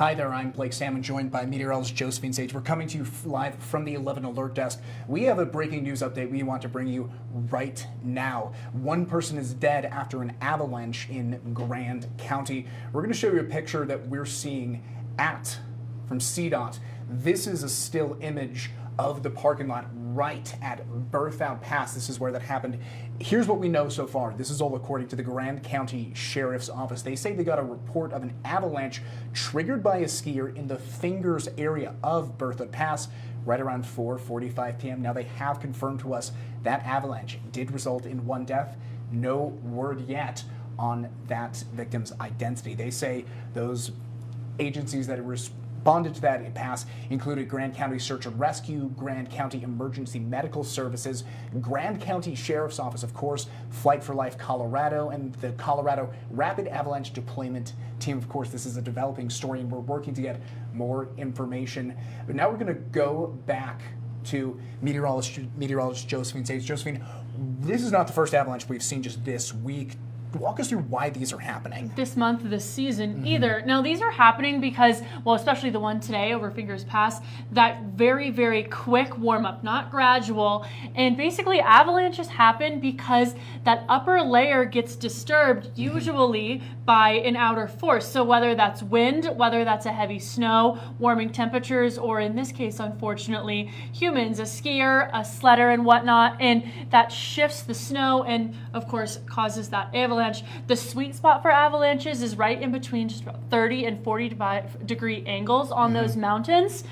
Hi there, I'm Blake Salmon, joined by meteorologist Josephine Sage. We're coming to you live from the 11 Alert Desk. We have a breaking news update we want to bring you right now. One person is dead after an avalanche in Grand County. We're going to show you a picture that we're seeing from CDOT. This is a still image of the parking lot right at Berthoud Pass. This is where that happened. Here's what we know so far. This is all according to the Grand County Sheriff's Office. They say they got a report of an avalanche triggered by a skier in the Fingers area of Berthoud Pass right around 4:45 p.m. Now, they have confirmed to us that avalanche did result in one death. No word yet on that victim's identity. They say those agencies that responded to that pass included Grand County Search and Rescue, Grand County Emergency Medical Services, Grand County Sheriff's Office, of course, Flight for Life Colorado, and the Colorado Rapid Avalanche Deployment Team. Of course, this is a developing story, and we're working to get more information. But now we're going to go back to meteorologist Josephine Sage. Josephine, this is not the first avalanche we've seen just this week. Walk us through why these are happening. This month, this season, either. Now, these are happening because, well, especially the one today over Fingers Pass, that very, very quick warm-up, not gradual. And basically, avalanches happen because that upper layer gets disturbed, usually by an outer force. So whether that's wind, whether that's a heavy snow, warming temperatures, or in this case, unfortunately, humans, a skier, a sledder, and whatnot, and that shifts the snow and, of course, causes that avalanche. The sweet spot for avalanches is right in between just about 30 and 45-degree angles on those mountains,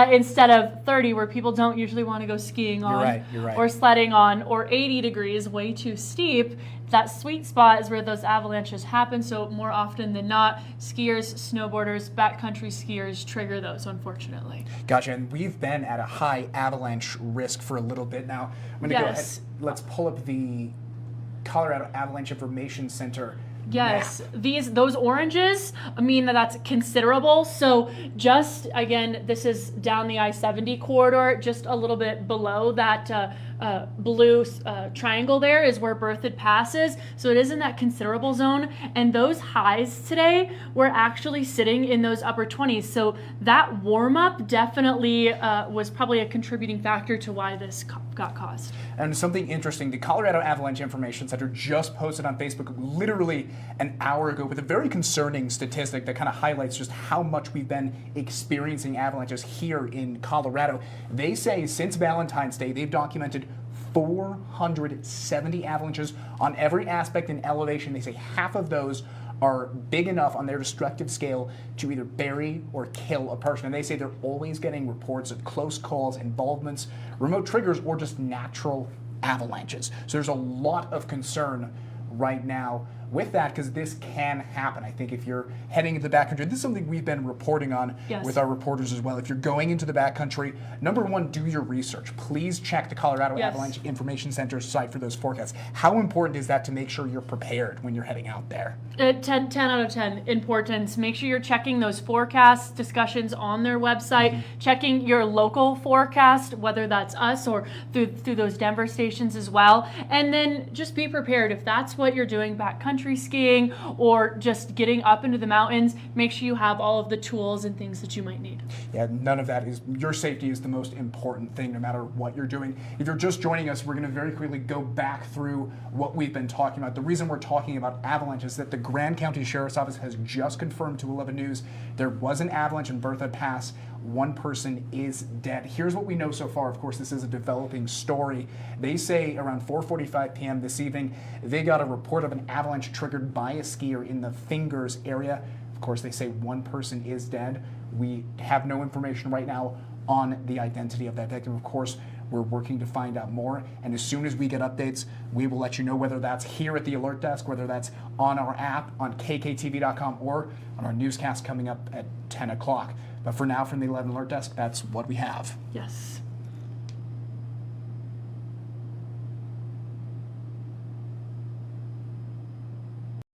instead of 30 where people don't usually want to go skiing on You're right. or sledding on, or 80 degrees, way too steep. That sweet spot is where those avalanches happen. So more often than not, skiers, snowboarders, backcountry skiers trigger those, unfortunately. Gotcha. And we've been at a high avalanche risk for a little bit now. I'm going to go ahead. Let's pull up the Colorado Avalanche Information Center. Yes, those oranges, I mean, that's considerable. So just, again, this is down the I-70 corridor, just a little bit below that blue triangle there is where Berthoud Pass is. So it is in that considerable zone. And those highs today were actually sitting in those upper 20s. So that warm up definitely was probably a contributing factor to why this got caused. And something interesting, the Colorado Avalanche Information Center just posted on Facebook literally an hour ago with a very concerning statistic that kind of highlights just how much we've been experiencing avalanches here in Colorado. They say since Valentine's Day, they've documented 470 avalanches on every aspect in elevation. They say half of those are big enough on their destructive scale to either bury or kill a person. And they say they're always getting reports of close calls, involvements, remote triggers, or just natural avalanches. So there's a lot of concern right now with that, because this can happen. I think if you're heading into the backcountry, this is something we've been reporting on with our reporters as well. If you're going into the backcountry, number one, do your research. Please check the Colorado Avalanche Information Center site for those forecasts. How important is that to make sure you're prepared when you're heading out there? 10 out of 10 importance. Make sure you're checking those forecast discussions on their website, checking your local forecast, whether that's us or through those Denver stations as well. And then just be prepared. If that's what you're doing backcountry skiing or just getting up into the mountains, make sure you have all of the tools and things that you might need. Yeah, none of that is, your safety is the most important thing no matter what you're doing. If you're just joining us, we're going to very quickly go back through what we've been talking about. The reason we're talking about avalanches is that the Grand County Sheriff's Office has just confirmed to 11 News there was an avalanche in Berthoud Pass. One person is dead. Here's what we know so far. Of course, this is a developing story. They say around 4:45 p.m. this evening, they got a report of an avalanche triggered by a skier in the Fingers area. Of course, they say one person is dead. We have no information right now on the identity of that victim. Of course, we're working to find out more, and as soon as we get updates, we will let you know, whether that's here at the Alert Desk, whether that's on our app, on kktv.com, or on our newscast coming up at 10 o'clock. But for now, from the 11 Alert Desk, that's what we have. Yes.